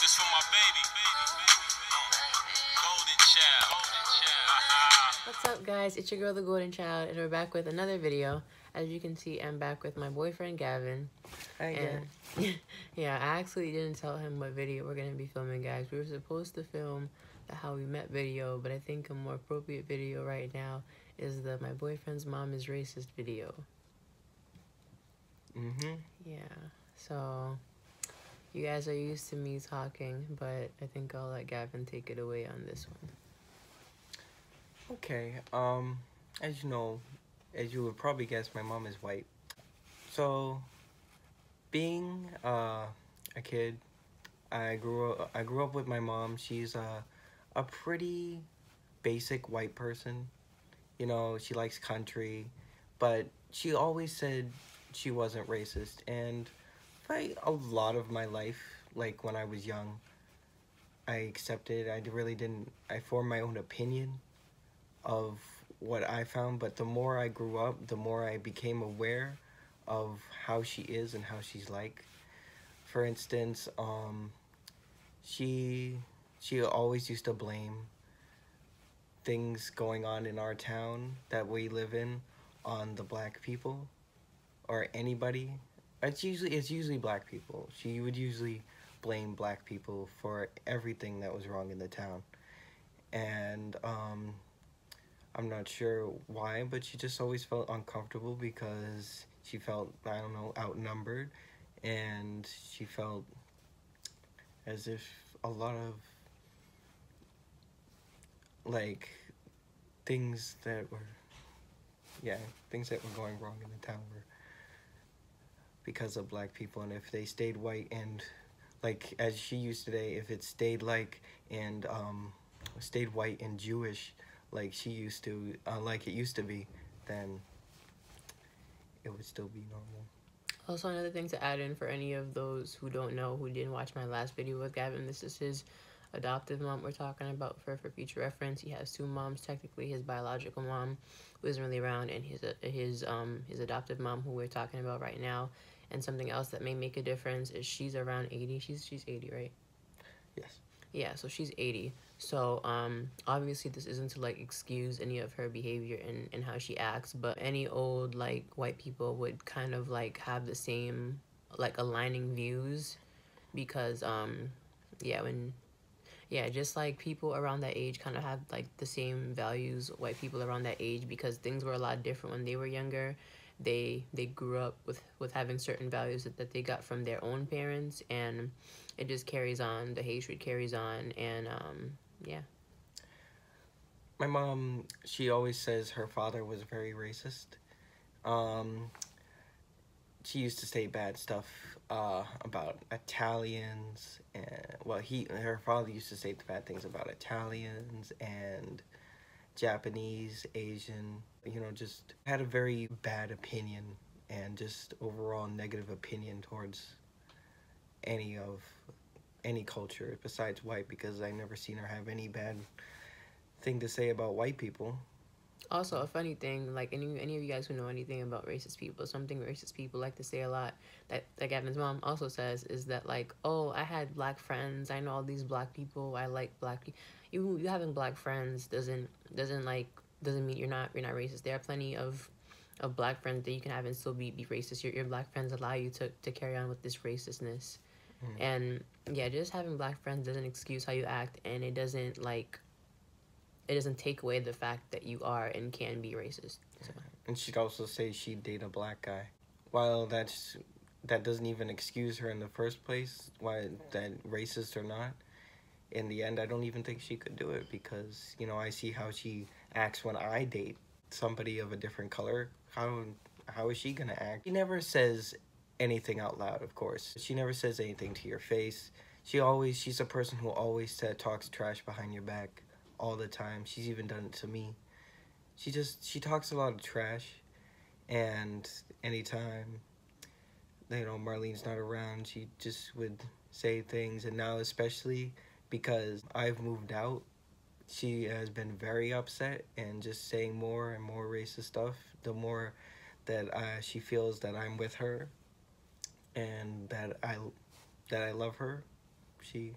This for my baby. Gxlden.Chvld. What's up, guys? It's your girl, the Golden Child, and we're back with another video. As you can see, I'm back with my boyfriend, Gavin. Hi, and yeah, I actually didn't tell him what video we're going to be filming, guys. We were supposed to film the How We Met video, but I think a more appropriate video right now is the My Boyfriend's Mom is Racist video. Yeah, so you guys are used to me talking, but I think I'll let Gavin take it away on this one. Okay, as you know, as you would probably guess, my mom is white. So, being a kid, I grew up with my mom. She's a pretty basic white person. You know, she likes country, but she always said she wasn't racist. And for a lot of my life, like when I was young, I accepted. I really didn't. I formed my own opinion of what I found, but the more I grew up, the more I became aware of how she is and how she's like. For instance, she always used to blame things going on in our town that we live in on the black people or anybody. It's usually black people. She would usually blame black people for everything that was wrong in the town. And I'm not sure why, but she just always felt uncomfortable because she felt, I don't know, outnumbered, and she felt as if a lot of, like, things that were going wrong in the town were because of black people. And if they stayed white and, like, as she used to say, if it stayed stayed white and Jewish, like she used to, like it used to be, then it would still be normal. Also, another thing to add in for any of those who don't know, who didn't watch my last video with Gavin, this is his adoptive mom we're talking about for future reference. He has two moms, technically his biological mom, who isn't really around, and his adoptive mom, who we're talking about right now. And something else that may make a difference is she's around 80. She's 80, right? Yes. Yeah, so she's 80. So, obviously this isn't to, like, excuse any of her behavior and how she acts, but any old, like, white people would kind of, like, have the same, like, aligning views because, just, like, people around that age kind of have, like, the same values, white people around that age, because things were a lot different when they were younger. They grew up with having certain values that they got from their own parents, and it just carries on. The hatred carries on, and yeah. My mom, she always says her father was very racist. She used to say bad stuff about Italians, and well, her father used to say bad things about Italians and Japanese, Asian, you know, just had a very bad opinion and just overall negative opinion towards any culture besides white, because I never seen her have any bad thing to say about white people. Also, a funny thing, like any of you guys who know anything about racist people, something racist people like to say a lot that Gavin's mom also says is that, like, oh, I had black friends, I know all these black people, I like black people. You having black friends doesn't mean you're not racist. There are plenty of black friends that you can have and still be racist. Your black friends allow you to carry on with this racistness. And yeah, just having black friends doesn't excuse how you act, and it doesn't take away the fact that you are and can be racist. So. And she'd also say she'd date a black guy. While that doesn't even excuse her in the first place, why that racist or not, in the end, I don't even think she could do it, because, you know, I see how she acts when I date somebody of a different color. How is she gonna act? She never says anything out loud, of course. She never says anything to your face. She's a person who always talks trash behind your back all the time. She's even done it to me. She talks a lot of trash, and anytime, you know, Marlene's not around, she just would say things. And now, especially because I've moved out, she has been very upset and just saying more and more racist stuff. The more that she feels that I'm with her and that I love her, she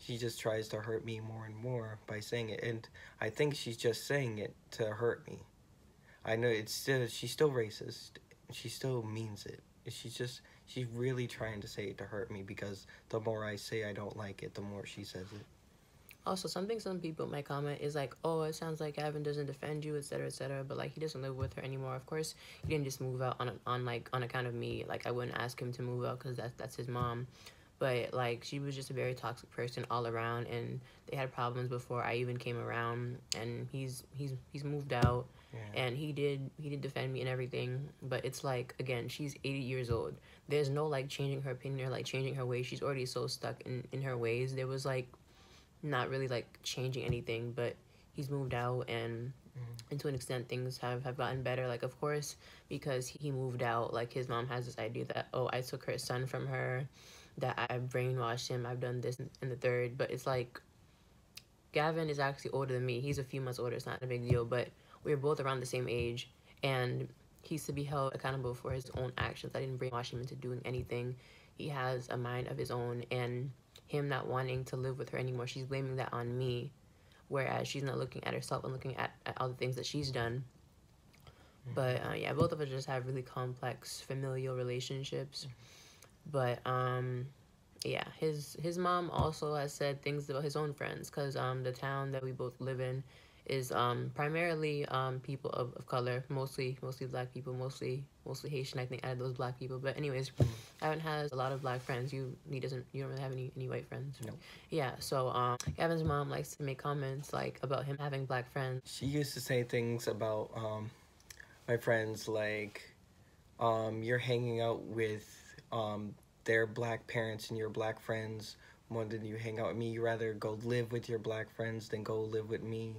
she just tries to hurt me more and more by saying it. And I think she's just saying it to hurt me. I know she's still racist. She still means it. She's really trying to say it to hurt me, because the more I say I don't like it, the more she says it. Also, something some people might comment is like, oh, it sounds like Gavin doesn't defend you, etc., etc., but like he doesn't live with her anymore. Of course, he didn't just move out on account of me. Like, I wouldn't ask him to move out because that's his mom. But like, she was just a very toxic person all around, and they had problems before I even came around. And he's moved out, Yeah. and he did defend me and everything. But it's like, again, she's 80 years old. There's no like changing her opinion or like changing her ways. She's already so stuck in her ways. There was like not really like changing anything, but he's moved out, and to an extent things have gotten better. Like, of course, because he moved out, like his mom has this idea that, oh, I took her son from her, that I brainwashed him, I've done this and the third. But it's like, Gavin is actually older than me. He's a few months older, it's not a big deal, but we're both around the same age, and he's to be held accountable for his own actions. I didn't brainwash him into doing anything. He has a mind of his own, and him not wanting to live with her anymore, she's blaming that on me, whereas she's not looking at herself and looking at all the things that she's done. But yeah, both of us just have really complex familial relationships. But yeah, his mom also has said things about his own friends, because the town that we both live in is primarily people of color, mostly black people, mostly Haitian, I think, out of those black people. But anyways, Gavin has a lot of black friends. You don't really have any white friends. No. Yeah, so Gavin's mom likes to make comments like about him having black friends. She used to say things about my friends, like, you're hanging out with their black parents and your black friends more than you hang out with me. You rather go live with your black friends than go live with me.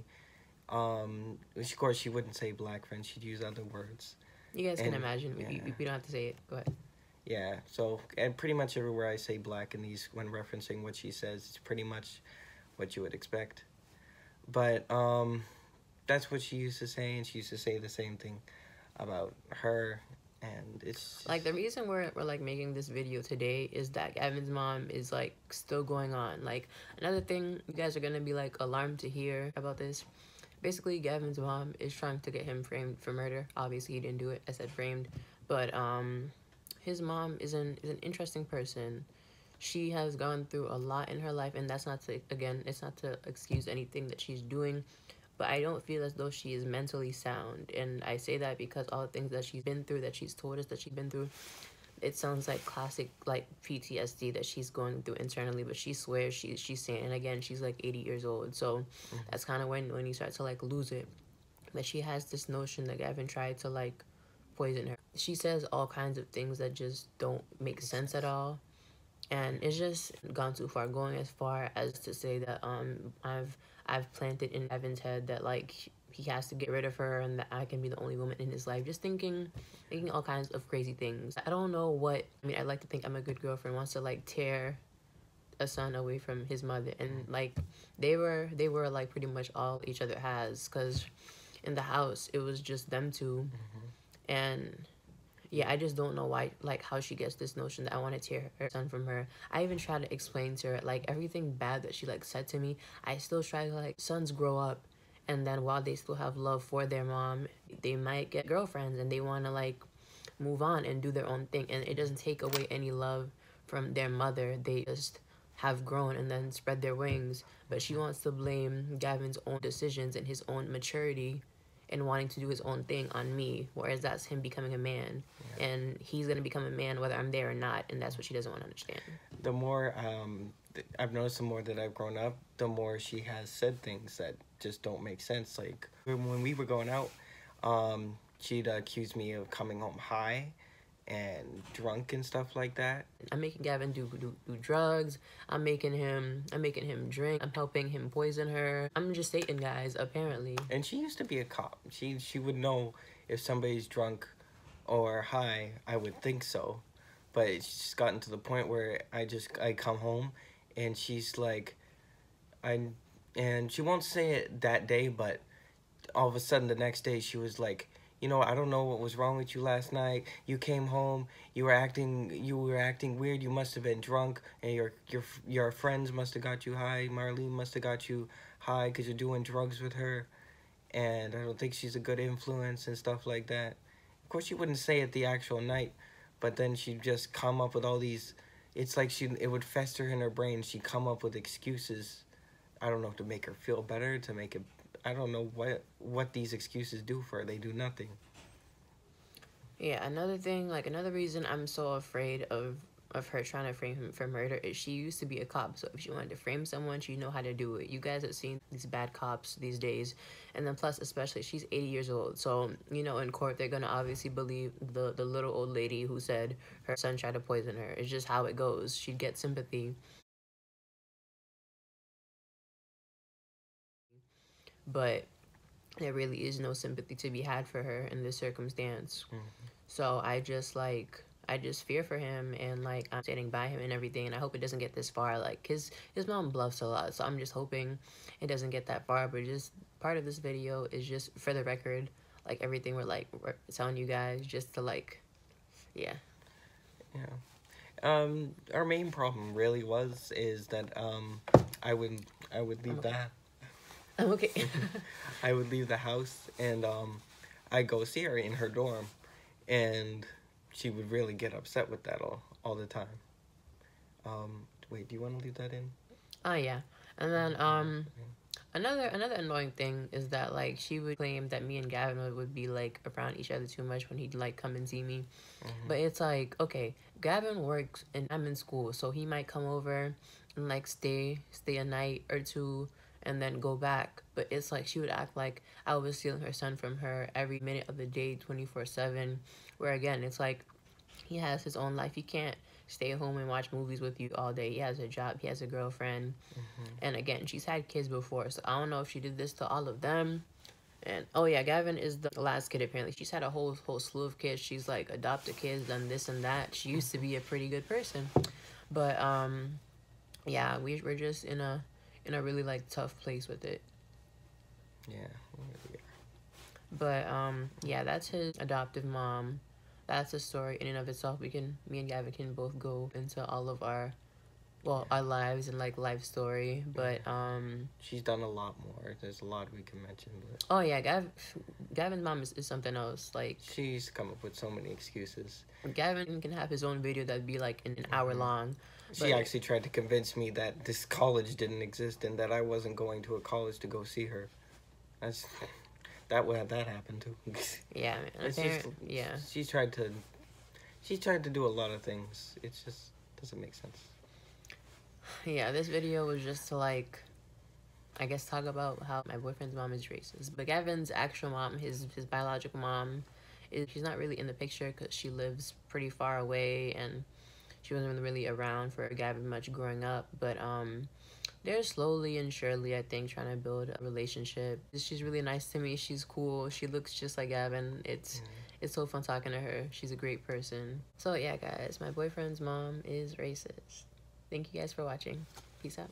Of course, she wouldn't say black friends. She'd use other words. You guys can And, imagine. yeah. We don't have to say it. Go ahead. Yeah, so, and pretty much everywhere I say black in these, when referencing what she says, it's pretty much what you would expect. But, that's what she used to say, and she used to say the same thing about her, and it's just... Like, the reason we're like making this video today is that Gavin's mom is like still going on. Like, another thing you guys are gonna be like alarmed to hear about this. Basically, Gavin's mom is trying to get him framed for murder. Obviously, he didn't do it. I said framed, but his mom is an interesting person. She has gone through a lot in her life, and that's not to, again, it's not to excuse anything that she's doing, but I don't feel as though she is mentally sound. And I say that because all the things that she's been through, that she's told us that she's been through, it sounds like classic like PTSD that she's going through internally. But she swears she's saying, and again, she's like 80 years old, so that's kind of when you start to like lose it. But she has this notion that Gavin tried to like poison her. She says all kinds of things that just don't make sense at all. And it's just gone too far, going as far as to say that I've planted in Evan's head that like he has to get rid of her and that I can be the only woman in his life. Just thinking all kinds of crazy things. I don't know what, I mean, I like to think I'm a good girlfriend, wants to like tear a son away from his mother. And like they were like pretty much all each other has, because in the house it was just them two. And yeah, I just don't know why, like, how she gets this notion that I want to tear her son from her. I even try to explain to her, like, everything bad that she, like, said to me, I still try to, like, sons grow up, and then while they still have love for their mom, they might get girlfriends, and they want to, like, move on and do their own thing, and it doesn't take away any love from their mother. They just have grown and then spread their wings. But she wants to blame Gavin's own decisions and his own maturity and wanting to do his own thing on me, whereas that's him becoming a man. Yeah. And he's going to become a man whether I'm there or not, and that's what she doesn't want to understand. The more I've noticed, the more that I've grown up, the more she has said things that just don't make sense. Like, when we were going out, she'd accuse me of coming home high and drunk and stuff like that. I'm making Gavin do drugs. I'm making him drink. I'm helping him poison her. I'm just Satan, guys, apparently. And she used to be a cop. She would know if somebody's drunk or high. I would think so. But it's just gotten to the point where I come home and she's like, and she won't say it that day, but all of a sudden the next day she was like, you know, I don't know what was wrong with you last night. You came home, you were acting weird. You must have been drunk, and your friends must have got you high. Marlene must have got you high because you're doing drugs with her, and I don't think she's a good influence and stuff like that. Of course, she wouldn't say it the actual night, but then she'd just come up with all these. It's like it would fester in her brain. She'd come up with excuses. I don't know, to make her feel better, to make it. I don't know what these excuses do for her. They do nothing. Yeah, another thing, like another reason I'm so afraid of her trying to frame him for murder is she used to be a cop. So if she wanted to frame someone, she know how to do it. You guys have seen these bad cops these days, and then plus especially she's 80 years old. So you know in court they're gonna obviously believe the little old lady who said her son tried to poison her. It's just how it goes. She'd get sympathy, but there really is no sympathy to be had for her in this circumstance. Mm-hmm. So I just fear for him, and like I'm standing by him and everything, and I hope it doesn't get this far. Like his mom bluffs a lot, so I'm just hoping it doesn't get that far. But just part of this video is just for the record, like everything we're telling you guys, just to like, yeah. Yeah. Our main problem really is that I would leave Okay. that. I'm okay. I would leave the house and I'd go see her in her dorm, and she would really get upset with that all the time. Wait, do you want to leave that in? Oh yeah, and then another annoying thing is that like she would claim that me and Gavin would be like around each other too much when he'd like come and see me. Mm-hmm. But it's like, okay, Gavin works and I'm in school, so he might come over and like stay a night or two and then go back. But it's like she would act like I was stealing her son from her every minute of the day, 24/7. Where again, it's like he has his own life. He can't stay home and watch movies with you all day. He has a job. He has a girlfriend. Mm-hmm. And again, she's had kids before, so I don't know if she did this to all of them. And oh yeah, Gavin is the last kid apparently. She's had a whole slew of kids. She's like adopted kids, done this and that. She used to be a pretty good person, but yeah, we're just in a really like tough place with it. Yeah. But yeah, that's his adoptive mom. That's a story in and of itself. Me and Gavin can both go into all of our our lives and like life story. But She's done a lot more. There's a lot we can mention, but oh yeah, Gavin's mom is something else. Like she's come up with so many excuses. Gavin can have his own video that'd be like an hour long. She actually tried to convince me that this college didn't exist and that I wasn't going to a college to go see her. That's that happened too. Yeah, man. Yeah. She tried to do a lot of things. It just doesn't make sense. Yeah, this video was just to like, I guess, talk about how my boyfriend's mom is racist. But Gavin's actual mom, his biological mom, she's not really in the picture because she lives pretty far away and she wasn't really around for Gavin much growing up. But they're slowly and surely, I think, trying to build a relationship. She's really nice to me. She's cool. She looks just like Gavin. It's so fun talking to her. She's a great person. So yeah, guys, my boyfriend's mom is racist. Thank you guys for watching. Peace out.